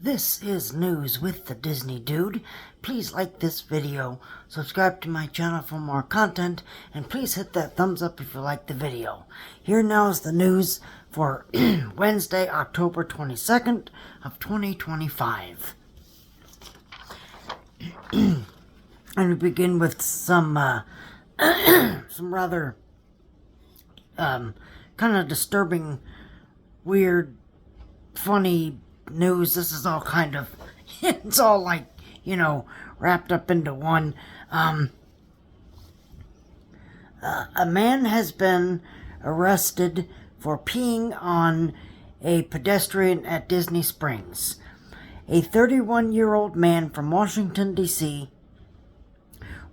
This is News with the Disney Dude. Please like this video, subscribe to my channel for more content, and please hit that thumbs up if you like the video. Here now is the news for Wednesday, October 22nd of 2025. And we begin with some rather kind of disturbing, weird, funny news. This is all kind of, it's all like, wrapped up into one. A man has been arrested for peeing on a pedestrian at Disney Springs. A 31-year-old man from Washington, D.C.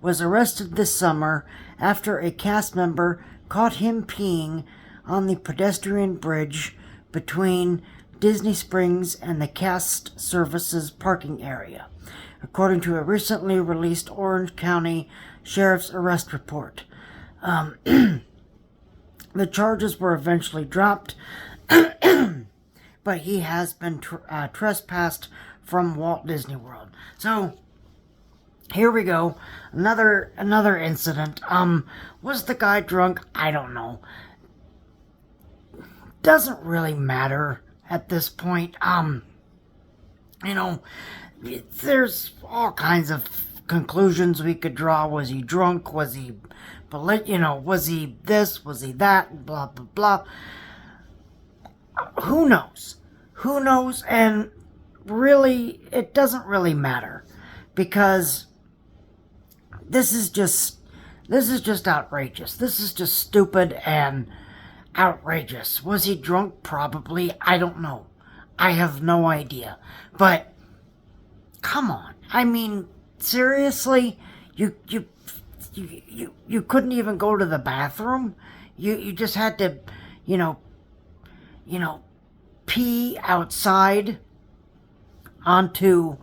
was arrested this summer after a cast member caught him peeing on the pedestrian bridge between Disney Springs and the cast services parking area, according to a recently released Orange County Sheriff's arrest report. The charges were eventually dropped, but he has been trespassed from Walt Disney World. So here we go. Another incident. Was the guy drunk? I don't know. Doesn't really matter at this point. There's all kinds of conclusions we could draw. Was he drunk? Was he, was he this? Was he that? Blah, blah, blah. Who knows? Who knows? And really, it doesn't really matter, because this is just outrageous. This is just stupid and outrageous. Was he drunk? Probably. I don't know. I have no idea. But come on. I mean, seriously, you couldn't even go to the bathroom. You just had to, pee outside onto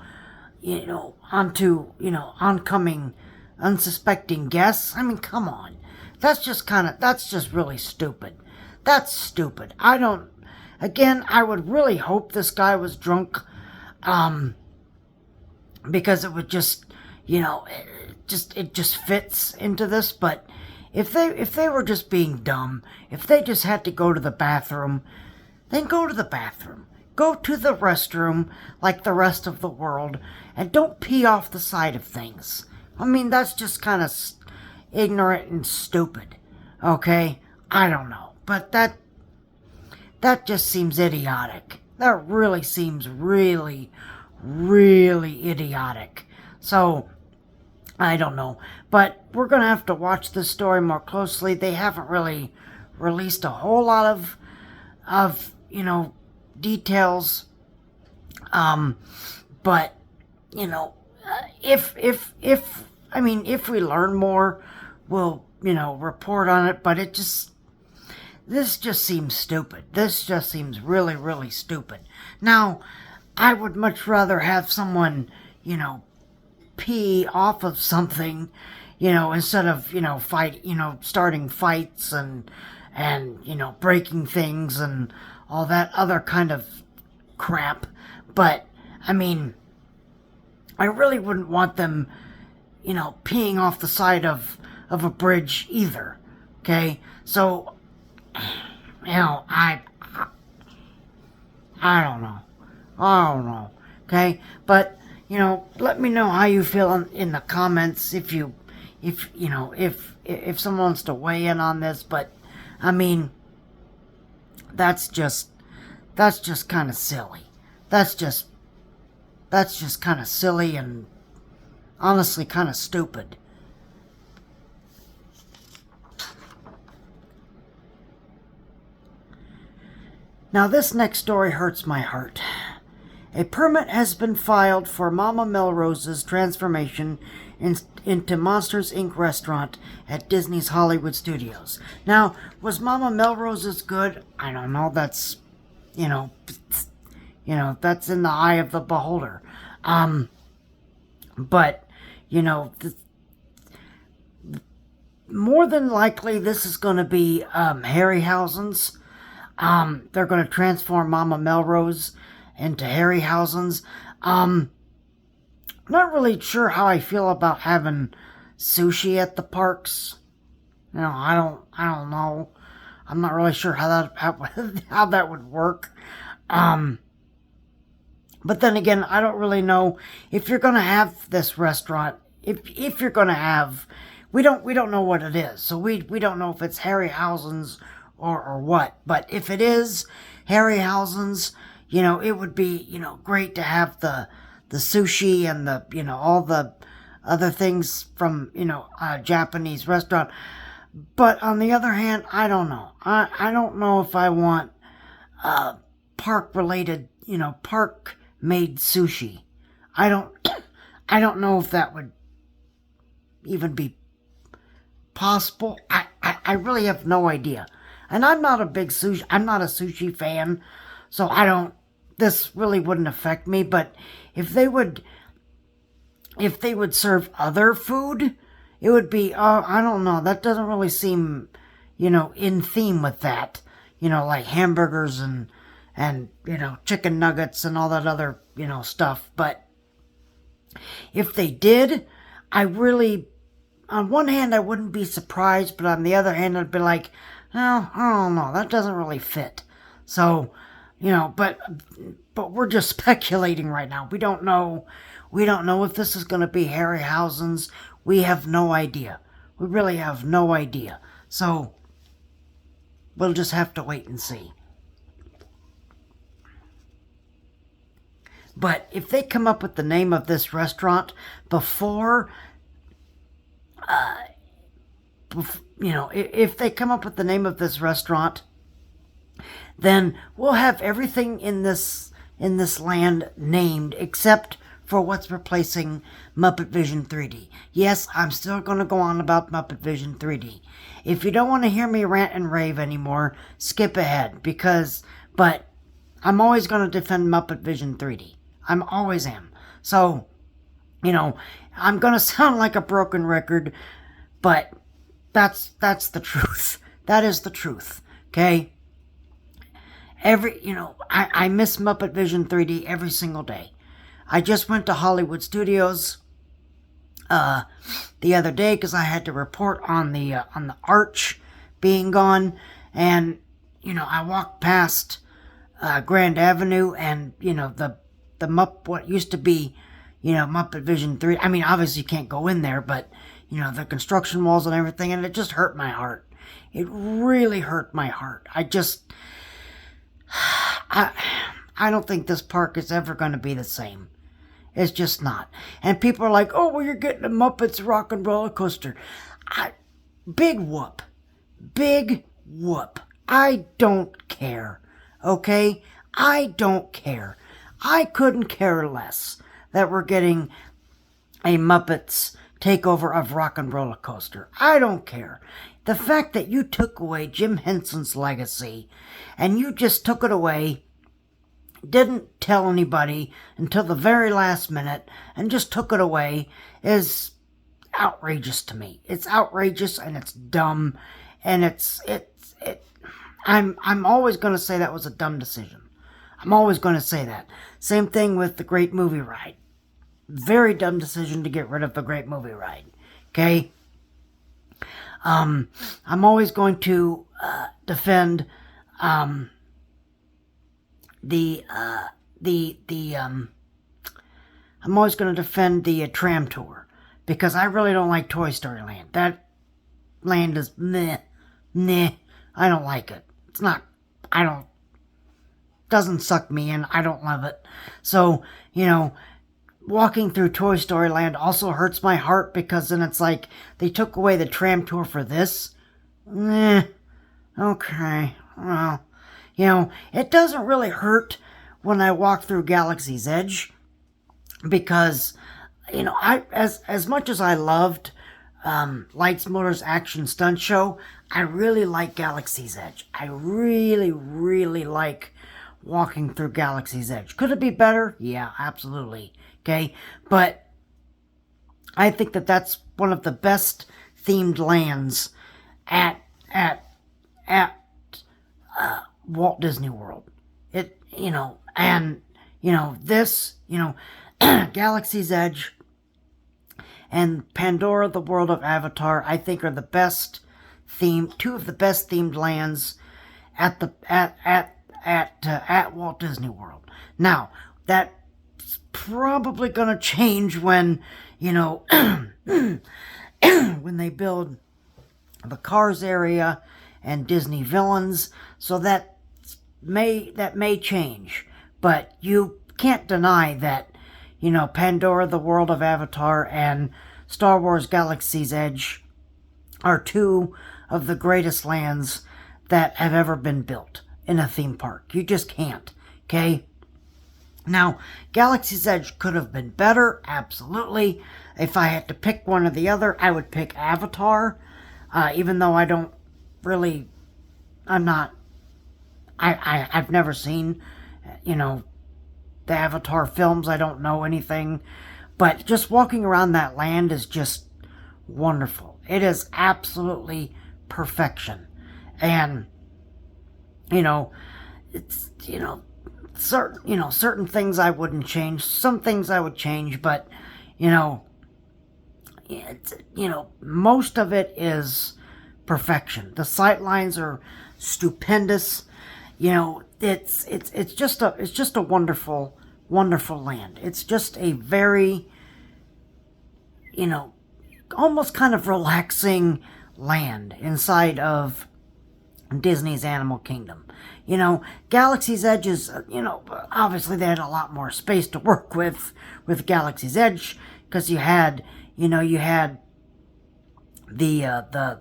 oncoming unsuspecting guests. I mean, come on. That's just really stupid. That's stupid. I would really hope this guy was drunk, because it would just, it just fits into this. But if they were just being dumb, if they just had to go to the bathroom, then go to the bathroom. Go to the restroom like the rest of the world, and don't pee off the side of things. I mean, that's just kind of ignorant and stupid. Okay? I don't know. But that just seems idiotic. That really seems really, really idiotic. So, I don't know. But we're going to have to watch this story more closely. They haven't really released a whole lot of details. But, if we learn more, we'll, report on it. But this just seems stupid. This just seems really, really stupid. Now, I would much rather have someone, pee off of something, instead of, starting fights and breaking things and all that other kind of crap. But, I mean, I really wouldn't want them, peeing off the side of a bridge either. Okay? So, I don't know. I don't know. Okay? But, let me know how you feel in the comments if someone wants to weigh in on this. But, I mean, that's just kind of silly. That's just kind of silly and honestly kind of stupid. Now, this next story hurts my heart. A permit has been filed for Mama Melrose's transformation into Monsters, Inc. restaurant at Disney's Hollywood Studios. Now, was Mama Melrose's good? I don't know. That's, that's in the eye of the beholder. But, more than likely, this is going to be Harryhausen's. They're going to transform Mama Melrose into Harryhausen's. Not really sure how I feel about having sushi at the parks. I don't know. I'm not really sure how that would work. But then again, I don't really know if you're gonna have this restaurant. If you're gonna have, we don't know what it is, so we don't know if it's Harryhausen's or what. But if it is Harryhausen's, it would be great to have the sushi and the all the other things from a Japanese restaurant. But on the other hand, I don't know. I don't know if I want park related park made sushi. I don't know if that would even be possible. I really have no idea. And I'm not a sushi fan, so this really wouldn't affect me. But if they would serve other food, it would be, I don't know, that doesn't really seem, in theme with that. Like hamburgers and chicken nuggets and all that other, stuff. But if they did, on one hand, I wouldn't be surprised, but on the other hand, I'd be like, well, I don't know, that doesn't really fit. So, but we're just speculating right now. We don't know if this is going to be Harryhausen's. We have no idea. We really have no idea. So, we'll just have to wait and see. But if they come up with the name of this restaurant before, if they come up with the name of this restaurant, then we'll have everything in this land named except for what's replacing Muppet Vision 3D. Yes, I'm still going to go on about Muppet Vision 3D. If you don't want to hear me rant and rave anymore, skip ahead, but I'm always going to defend Muppet Vision 3D. I'm always am. So, I'm going to sound like a broken record, but that's the truth. That is the truth. Okay? I miss Muppet Vision 3D every single day. I just went to Hollywood Studios the other day because I had to report on the arch being gone, and I walked past Grand Avenue, and what used to be Muppet Vision 3. I mean, obviously you can't go in there, but the construction walls and everything, and it just hurt my heart. It really hurt my heart. I don't think this park is ever going to be the same. It's just not. And people are like, oh, well, you're getting a Muppets Rock and Roller Coaster. Big whoop. Big whoop. I don't care. Okay? I don't care. I couldn't care less that we're getting a Muppets takeover of Rock and Roller Coaster. I don't care. The fact that you took away Jim Henson's legacy, and you just took it away, didn't tell anybody until the very last minute, and just took it away, is outrageous to me. It's outrageous, and it's dumb, and I'm always going to say that was a dumb decision. I'm always going to say that. Same thing with the Great Movie Ride. Very dumb decision to get rid of the Great Movie Ride. Okay? I'm always going to defend I'm always going to defend the tram tour, because I really don't like Toy Story Land. That land is meh. I don't like it. It's not, doesn't suck me in. I don't love it. So, walking through Toy Story Land also hurts my heart, because then it's like, they took away the tram tour for this? Okay. Well, it doesn't really hurt when I walk through Galaxy's Edge, because, as much as I loved Lights, Motors, Action, Stunt Show, I really like Galaxy's Edge. I really, really like walking through Galaxy's Edge. Could it be better? Yeah, absolutely. Okay, but I think that that's one of the best themed lands at Walt Disney World. And This, Galaxy's Edge and Pandora, the World of Avatar, I think are two of the best themed lands at Walt Disney World. Now, that's probably going to change when, when they build the Cars area and Disney Villains, so that may change. But you can't deny that, Pandora, the World of Avatar, and Star Wars Galaxy's Edge are two of the greatest lands that have ever been built in a theme park. You just can't, okay? Now, Galaxy's Edge could have been better, absolutely. If I had to pick one or the other, I would pick Avatar, even though I've never seen, the Avatar films. I don't know anything, but just walking around that land is just wonderful. It is absolutely perfection. And, it's, certain things I wouldn't change, some things I would change, but, most of it is perfection. The sight lines are stupendous. It's just a wonderful land. It's just a very, almost kind of relaxing land inside of Disney's Animal Kingdom. Galaxy's Edge is, obviously they had a lot more space to work with Galaxy's Edge, because you had the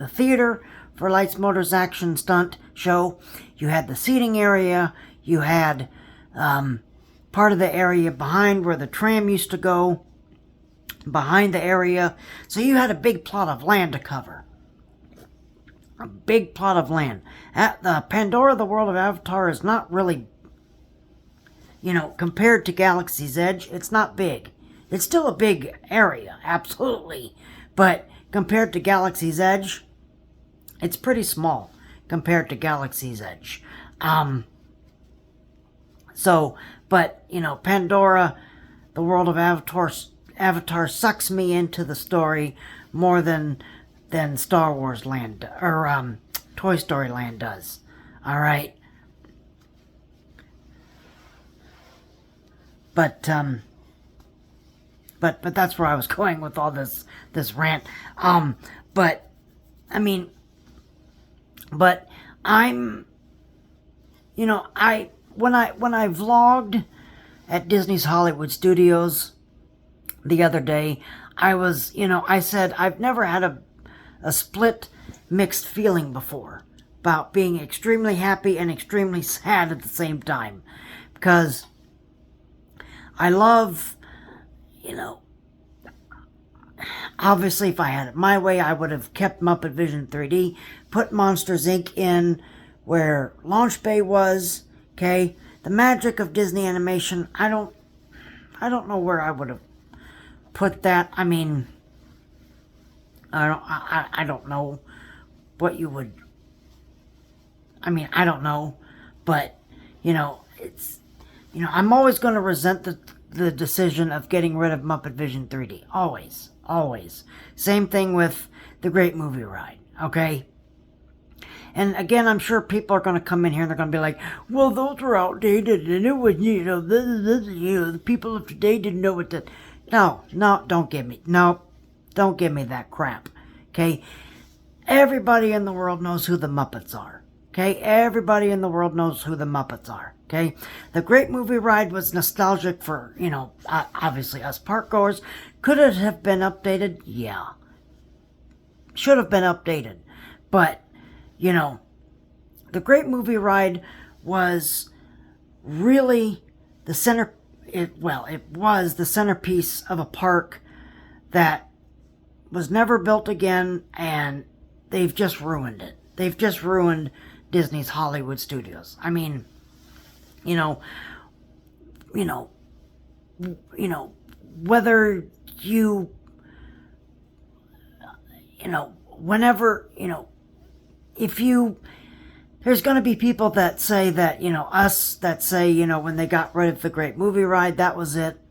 theater for Lights, Motors, Action, Stunt show. You had the seating area. You had part of the area behind where the tram used to go, behind the area. So you had a big plot of land to cover. A big plot of land. At the Pandora, the World of Avatar is not really, compared to Galaxy's Edge, it's not big. It's still a big area, absolutely. But compared to Galaxy's Edge, it's pretty small compared to Galaxy's Edge. Pandora, the World of Avatar sucks me into the story more than Star Wars Land, or Toy Story Land does. Alright? But that's where I was going with all this rant. But I'm, when I vlogged at Disney's Hollywood Studios the other day, I said I've never had a split mixed feeling before about being extremely happy and extremely sad at the same time, because I love, obviously if I had it my way, I would have kept Muppet Vision 3D, put Monsters Inc. in where Launch Bay was, okay? The magic of Disney animation, I don't know where I would have put that. I mean, I don't know what you would, I don't know, but, it's, I'm always going to resent the decision of getting rid of Muppet Vision 3D. Always. Same thing with the Great Movie Ride, okay? And again, I'm sure people are going to come in here and they're going to be like, well, those were outdated and it was, the people of today didn't know what that. No, don't give me that crap, okay? Everybody in the world knows who the Muppets are, okay? Everybody in the world knows who the Muppets are, okay? The Great Movie Ride was nostalgic for, obviously us park goers. Could it have been updated? Yeah. Should have been updated. But, the Great Movie Ride was really it was the centerpiece of a park that was never built again, and they've just ruined it. They've just ruined Disney's Hollywood Studios. I mean, whether you, whenever, if you, there's going to be people that say that, us that say, when they got rid of the Great Movie Ride, that was it.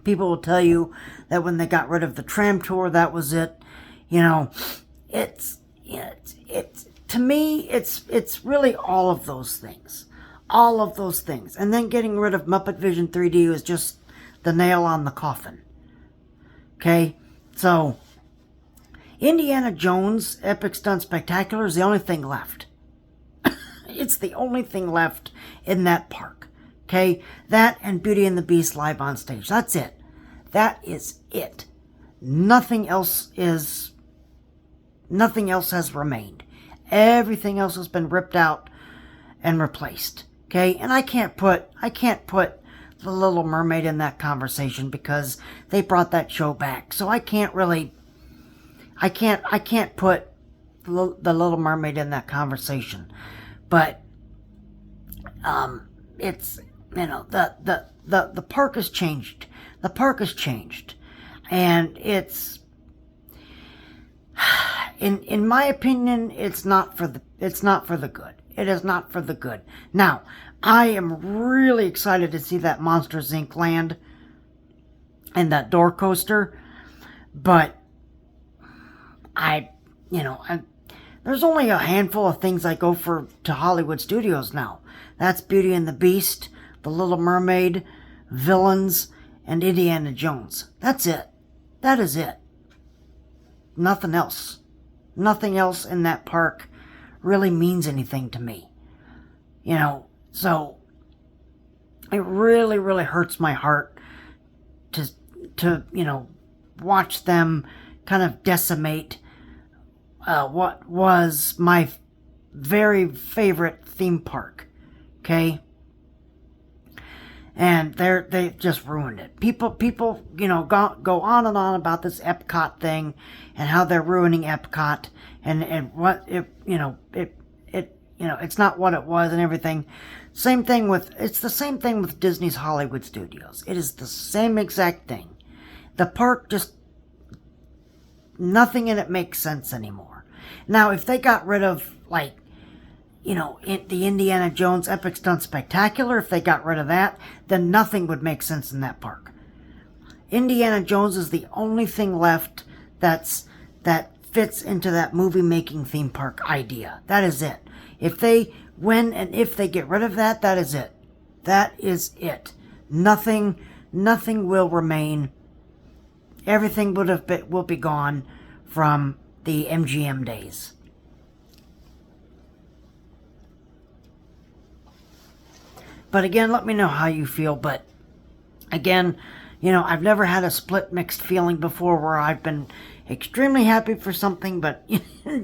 People will tell you that when they got rid of the tram tour, that was it. It's to me, it's really all of those things. All of those things. And then getting rid of Muppet Vision 3D was just the nail on the coffin. Okay? So, Indiana Jones Epic Stunt Spectacular is the only thing left. It's the only thing left in that park. Okay? That and Beauty and the Beast live on stage. That's it. That is it. Nothing else has remained. Everything else has been ripped out and replaced. Okay? And I can't put The Little Mermaid in that conversation because they brought that show back. So I can't put The Little Mermaid in that conversation. But it's, the park has changed. The park has changed. And it's, in my opinion, it's not for the good. It is not for the good. Now, I am really excited to see that Monsters Inc. land and that door coaster, but there's only a handful of things I go for to Hollywood Studios now. That's Beauty and the Beast, The Little Mermaid, Villains, and Indiana Jones. That's it. That is it. Nothing else. Nothing else in that park really means anything to me. So it really, really hurts my heart to watch them kind of decimate what was my very favorite theme park. Okay? And they just ruined it. People, go on and on about this Epcot thing and how they're ruining Epcot and what it's not what it was and everything. It's the same thing with Disney's Hollywood Studios. It is the same exact thing. The park just, nothing in it makes sense anymore. Now, if they got rid of, the Indiana Jones Epic Stunt Spectacular, if they got rid of that, then nothing would make sense in that park. Indiana Jones is the only thing left that fits into that movie-making theme park idea. That is it. If they get rid of that, that is it. That is it. Nothing will remain. Everything will be gone from the MGM days. But again, let me know how you feel. But again, I've never had a split mixed feeling before where I've been extremely happy for something, but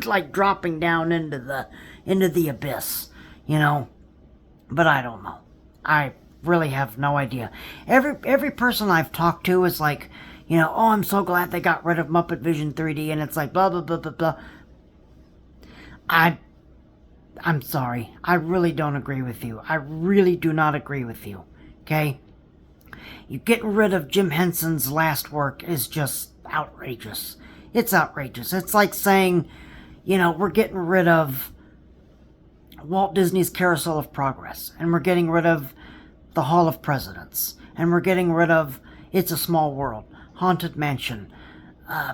like dropping down into the abyss, But I don't know. I really have no idea. Every person I've talked to is like, oh, I'm so glad they got rid of Muppet Vision 3D, and it's like blah blah blah blah blah. I'm sorry. I really don't agree with you. I really do not agree with you. Okay? You getting rid of Jim Henson's last work is just outrageous. It's outrageous. It's like saying, we're getting rid of Walt Disney's Carousel of Progress, and we're getting rid of the Hall of Presidents, and we're getting rid of It's a Small World, Haunted Mansion,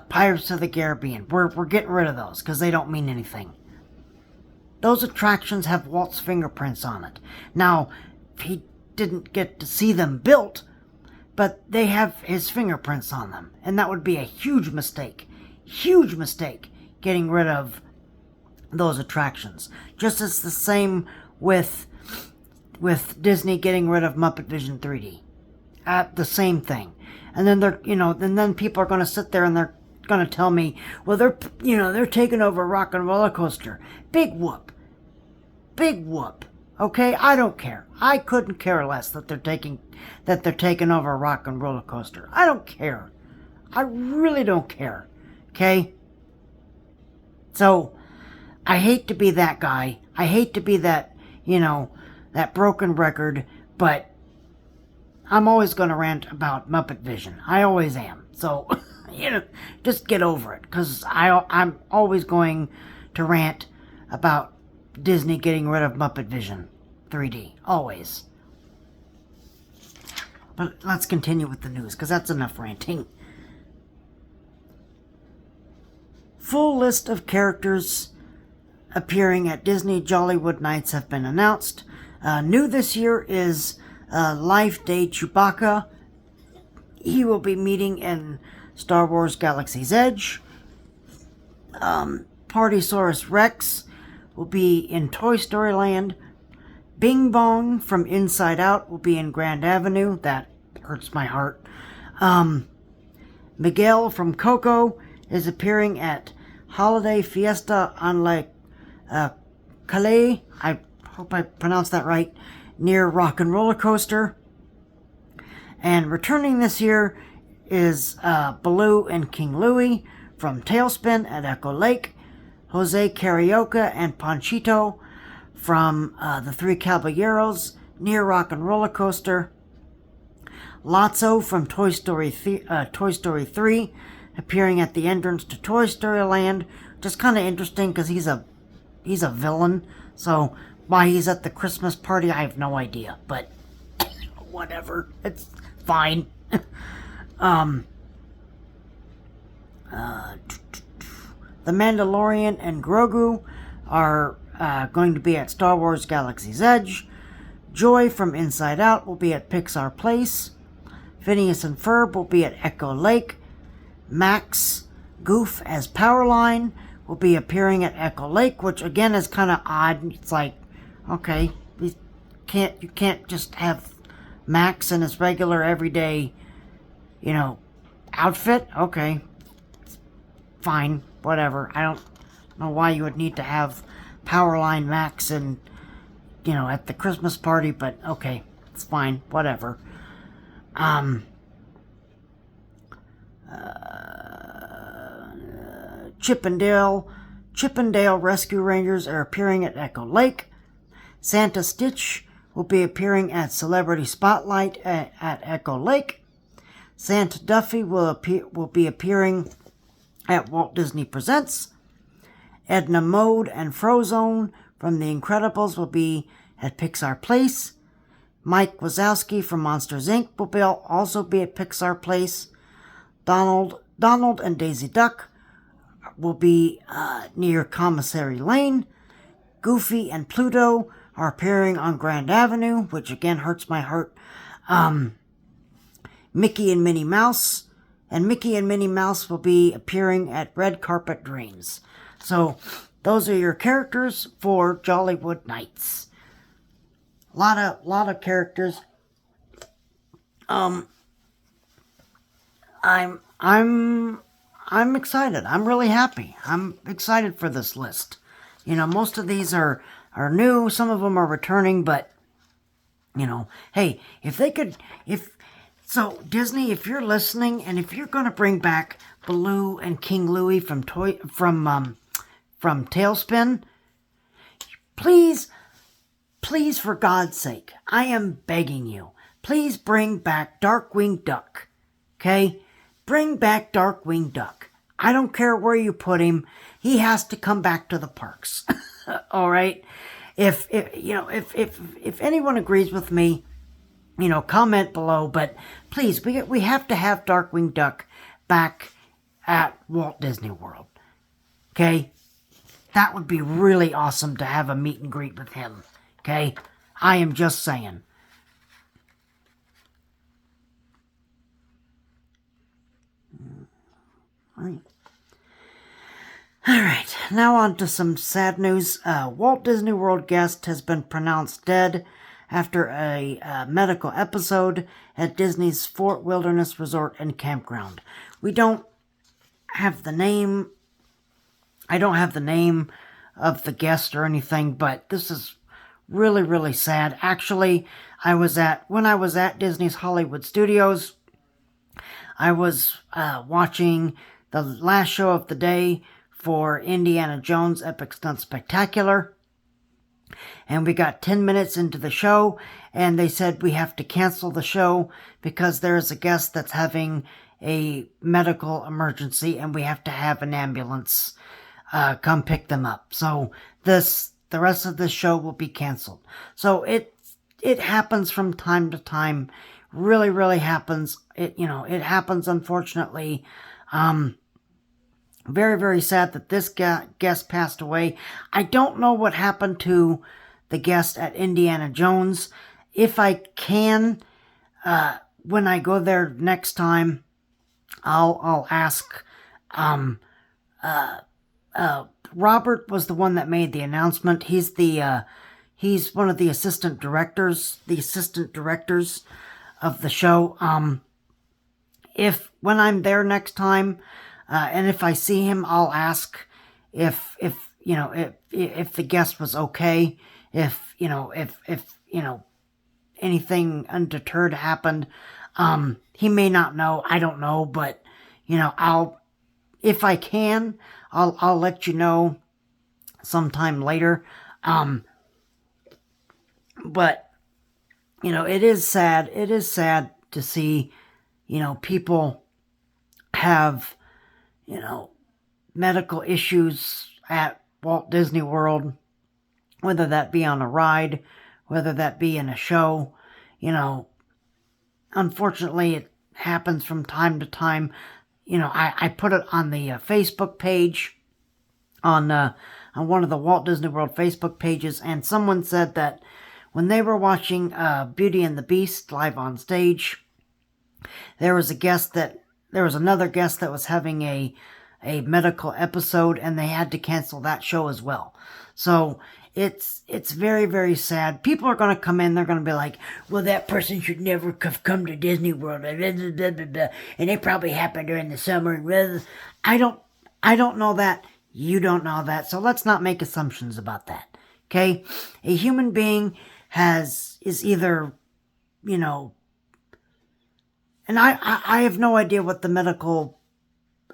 Pirates of the Caribbean. We're getting rid of those because they don't mean anything. Those attractions have Walt's fingerprints on it. Now, he didn't get to see them built, but they have his fingerprints on them. And that would be a huge mistake. Huge mistake getting rid of those attractions. Just as the same with Disney getting rid of Muppet Vision 3D. The same thing. And then then people are going to sit there and they're going to tell me, well, they're taking over Rock and Roller Coaster. Big whoop. Big whoop. Okay, I don't care. I couldn't care less that they're taking over Rock and Roller Coaster. I don't care. I really don't care. Okay? So, I hate to be that guy. I hate to be that, that broken record, but I'm always going to rant about Muppet Vision. I always am. So, just get over it, because I'm always going to rant about Disney getting rid of Muppet Vision 3D. Always. But let's continue with the news, because that's enough ranting. Full list of characters appearing at Disney Jollywood Nights have been announced. New this year is Life Day Chewbacca. He will be meeting in Star Wars Galaxy's Edge. Partysaurus Rex will be in Toy Story Land. Bing Bong from Inside Out will be in Grand Avenue. That hurts my heart. Miguel from Coco is appearing at Holiday Fiesta on La Calais. I hope I pronounced that right. Near Rock and Roller Coaster. And returning this year is Baloo and King Louie from Tailspin at Echo Lake. Jose Carioca and Panchito from The Three Caballeros near Rock and Roller Coaster. Lotso from Toy Story 3 appearing at the entrance to Toy Story Land. Just kind of interesting because he's a villain. So why he's at the Christmas party, I have no idea. But whatever, it's fine. The Mandalorian and Grogu are going to be at Star Wars Galaxy's Edge. Joy from Inside Out will be at Pixar Place. Phineas and Ferb will be at Echo Lake. Max Goof as Powerline will be appearing at Echo Lake, which again is kind of odd. It's like, okay, you can't just have Max in his regular everyday, outfit. Okay, fine, whatever. I don't know why you would need to have Powerline Max and at the Christmas party, but okay, it's fine, whatever. Chippendale Rescue Rangers are appearing at Echo Lake. Santa Stitch will be appearing at Celebrity Spotlight at Echo Lake. Santa Duffy will be appearing at Walt Disney Presents. Edna Mode and Frozone from The Incredibles will be at Pixar Place. Mike Wazowski from Monsters, Inc. will also be at Pixar Place. Donald and Daisy Duck will be near Commissary Lane. Goofy and Pluto are appearing on Grand Avenue, which again hurts my heart. Mickey and Minnie Mouse will be appearing at Red Carpet Dreams. So those are your characters for Jollywood Nights. Lot of characters. I'm excited. I'm really happy. I'm excited for this list. Most of these are new. Some of them are returning, but hey, Disney, if you're listening, and if you're going to bring back Baloo and King Louie from Tailspin, please, for God's sake, I am begging you, please bring back Darkwing Duck. Okay? Bring back Darkwing Duck. I don't care where you put him. He has to come back to the parks. All right? If anyone agrees with me, comment below, but please, we have to have Darkwing Duck back at Walt Disney World. Okay? That would be really awesome to have a meet and greet with him. Okay? I am just saying. Alright, now on to some sad news. Walt Disney World guest has been pronounced dead after a medical episode at Disney's Fort Wilderness Resort and Campground. We don't have the name. I don't have the name of the guest or anything, but this is really, really sad. Actually, when I was at Disney's Hollywood Studios, I was watching the last show of the day for Indiana Jones Epic Stunt Spectacular. And we got 10 minutes into the show, and they said we have to cancel the show because there is a guest that's having a medical emergency, and we have to have an ambulance come pick them up. So this the rest of the show will be canceled. So it happens from time to time. Really, really happens. It happens, unfortunately. Very, very sad that this guest passed away. I don't know what happened to the guest at Indiana Jones. If I can, when I go there next time, I'll ask. Robert was the one that made the announcement. He's one of the assistant directors of the show. If when I'm there next time, and if I see him, I'll ask if the guest was okay, if anything undeterred happened. He may not know, I don't know, but if I can, I'll let you know sometime later. But it is sad. It is sad to see, people have, medical issues at Walt Disney World, whether that be on a ride, whether that be in a show. Unfortunately, it happens from time to time. I put it on the Facebook page, on one of the Walt Disney World Facebook pages, and someone said that when they were watching Beauty and the Beast live on stage, there was another guest that was having a medical episode, and they had to cancel that show as well. So it's very, very sad. People are going to come in, they're going to be like, well, that person should never have come to Disney World, blah, blah, blah, blah, blah. And it probably happened during the summer. I don't know that. You don't know that. So let's not make assumptions about that. Okay? A human being is either, and I have no idea what the medical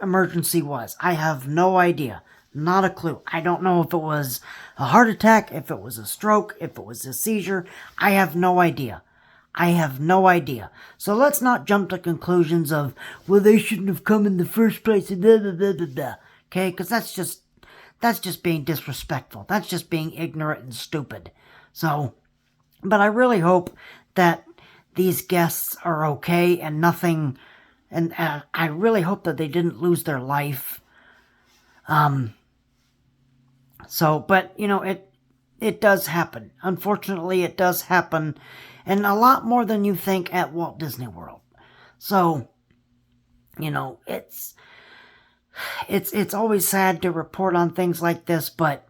emergency was. I have no idea. Not a clue. I don't know if it was a heart attack, if it was a stroke, if it was a seizure. I have no idea. So let's not jump to conclusions of, well, they shouldn't have come in the first place, blah, blah, blah, blah, blah. Okay? Because that's just being disrespectful. That's just being ignorant and stupid. So, but I really hope that these guests are okay and nothing, and I really hope that they didn't lose their life. So, but, it does happen. Unfortunately, it does happen, and a lot more than you think at Walt Disney World. So, it's always sad to report on things like this, but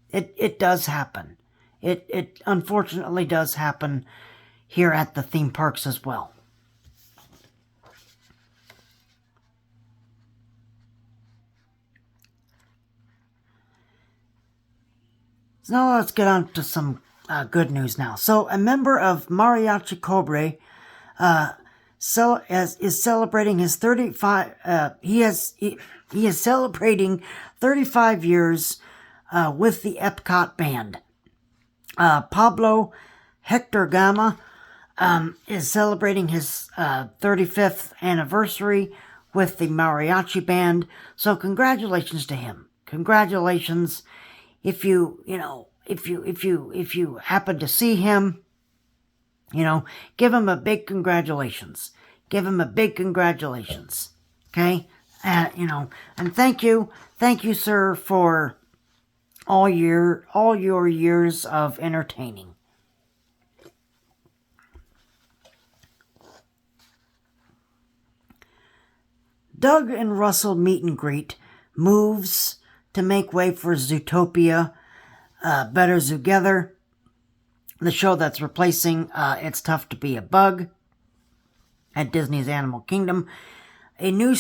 it does happen. It unfortunately does happen here at the theme parks as well. So now let's get on to some good news now. So a member of Mariachi Cobre is celebrating his 35. He is celebrating 35 years with the Epcot band. Pablo Hector Gama is celebrating his 35th anniversary with the Mariachi band. So congratulations to him. Congratulations. If you happen to see him, give him a big congratulations. Give him a big congratulations. Okay? And thank you, sir, for all your years of entertaining. Doug and Russell meet and greet moves to make way for Zootopia, Better Together, the show that's replacing It's Tough to Be a Bug at Disney's Animal Kingdom. A new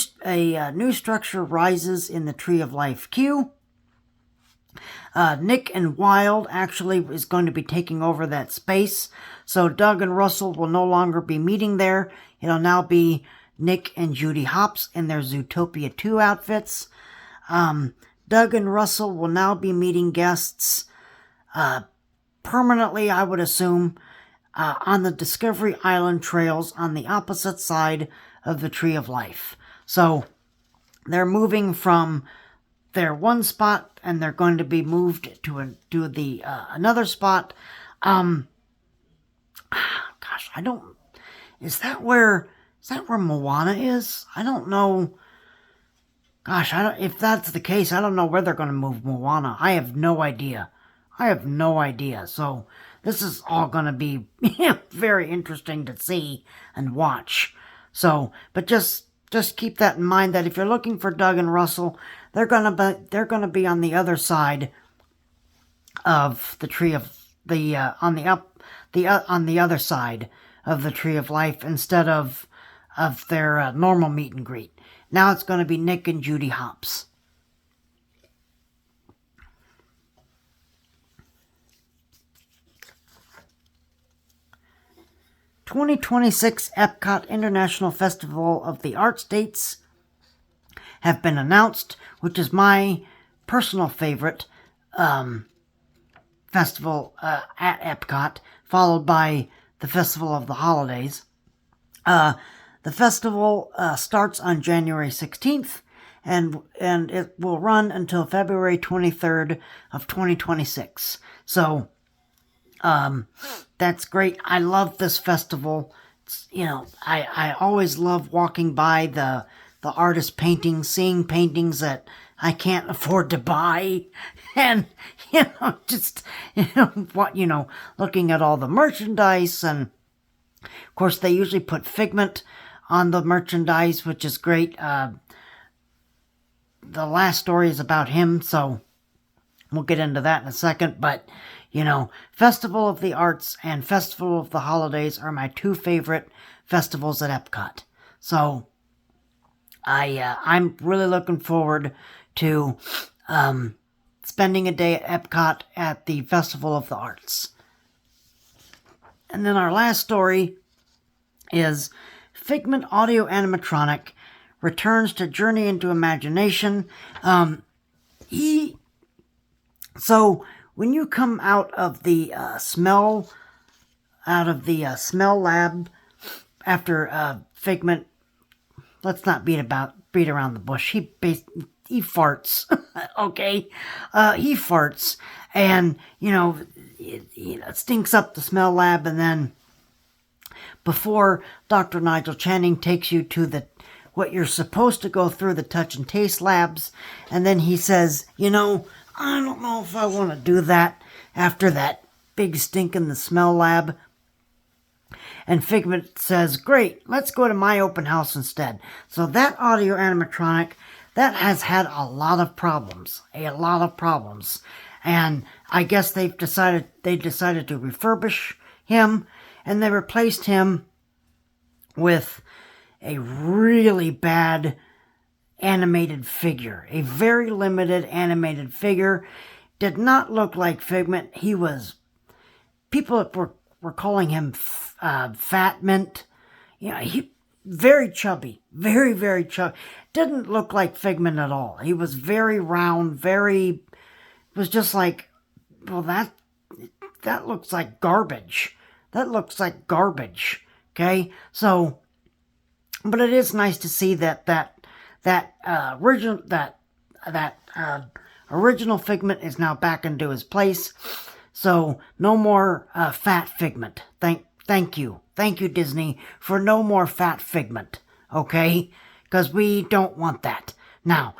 structure rises in the Tree of Life queue. Nick and Wild actually is going to be taking over that space, so Doug and Russell will no longer be meeting there. It'll now be Nick and Judy Hopps in their Zootopia 2 outfits. Doug and Russell will now be meeting guests permanently, I would assume, on the Discovery Island trails on the opposite side of the Tree of Life. So they're moving from their one spot and they're going to be moved to the another spot. Gosh, I don't. Is that where Moana is? I don't know. Gosh, if that's the case, I don't know where they're going to move Moana. I have no idea. So this is all going to be very interesting to see and watch. So, but just keep that in mind, that if you're looking for Doug and Russell, they're gonna be on the other side of the tree of the on the other side of the Tree of Life, instead of their normal meet and greet. Now it's going to be Nick and Judy Hopps. '26 Epcot International Festival of the Arts dates have been announced, which is my personal favorite festival at Epcot, followed by the Festival of the Holidays. The festival starts on January 16th, and it will run until February 23rd of 2026. So, that's great. I love this festival. I always love walking by the artist paintings, seeing paintings that I can't afford to buy, and looking at all the merchandise. And of course they usually put Figment on the merchandise, which is great. The last story is about him, so we'll get into that in a second. But Festival of the Arts and Festival of the Holidays are my two favorite festivals at Epcot. So I'm really looking forward to spending a day at Epcot at the Festival of the Arts. And then our last story is Figment Audio Animatronic returns to Journey into Imagination. So when you come out of the smell lab after Figment, let's not beat around the bush. He farts, okay? He farts, and it stinks up the smell lab, and then before Dr. Nigel Channing takes you to what you're supposed to go through, the touch and taste labs, and then he says, I don't know if I want to do that after that big stink in the smell lab. And Figment says, great, let's go to my open house instead. So that audio animatronic, that has had a lot of problems. And I guess they decided to refurbish him, and they replaced him with a really bad animated figure. A very limited animated figure. Did not look like Figment. People were calling him Fat Mint. He very chubby. Very, very chubby. Didn't look like Figment at all. He was very round, it was just like, well, that looks like garbage. Okay? So, but it is nice to see that original Figment is now back into his place. So no more fat Figment. Thank you, Disney, for no more fat Figment. Okay, because we don't want that. Now,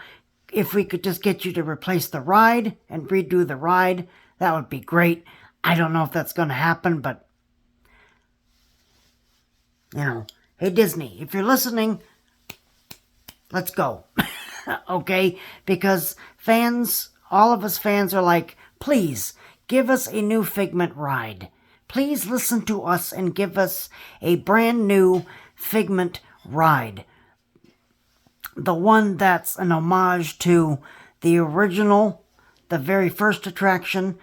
if we could just get you to replace the ride and redo the ride, that would be great. I don't know if that's going to happen, but hey Disney, if you're listening, let's go. Okay? Because all of us fans are like, please, give us a new Figment ride. Please listen to us and give us a brand new Figment ride. The one that's an homage to the original, the very first attraction,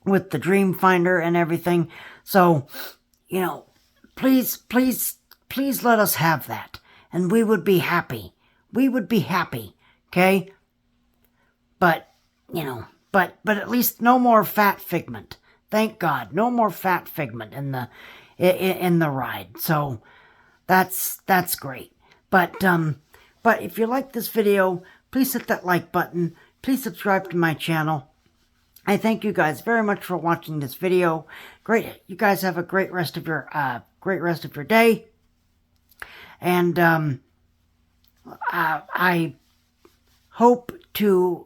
with the Dreamfinder and everything. So, please let us have that. And we would be happy. Okay? But at least no more fat Figment. Thank God, no more fat Figment in the ride. So that's great. But if you like this video, please hit that like button. Please subscribe to my channel. I thank you guys very much for watching this video. Great. You guys have a great rest of your day. And I hope to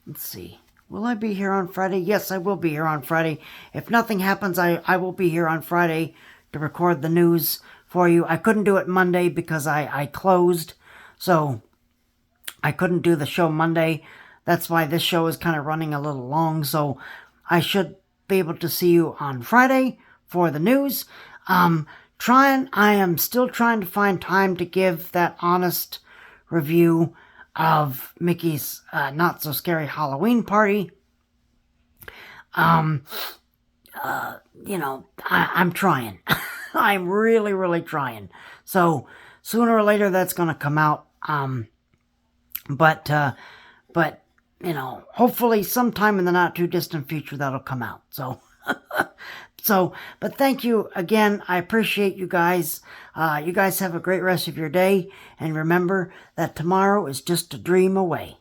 let's see. Will I be here on Friday? Yes, I will be here on Friday. If nothing happens, I will be here on Friday to record the news for you. I couldn't do it Monday because I closed, so I couldn't do the show Monday. That's why this show is kind of running a little long, so I should be able to see you on Friday for the news. I am still trying to find time to give that honest review of Mickey's Not So Scary Halloween Party. I'm trying. I'm really, really trying. So sooner or later that's going to come out. But hopefully sometime in the not too distant future that'll come out. But thank you again. I appreciate you guys. You guys have a great rest of your day. And remember that tomorrow is just a dream away.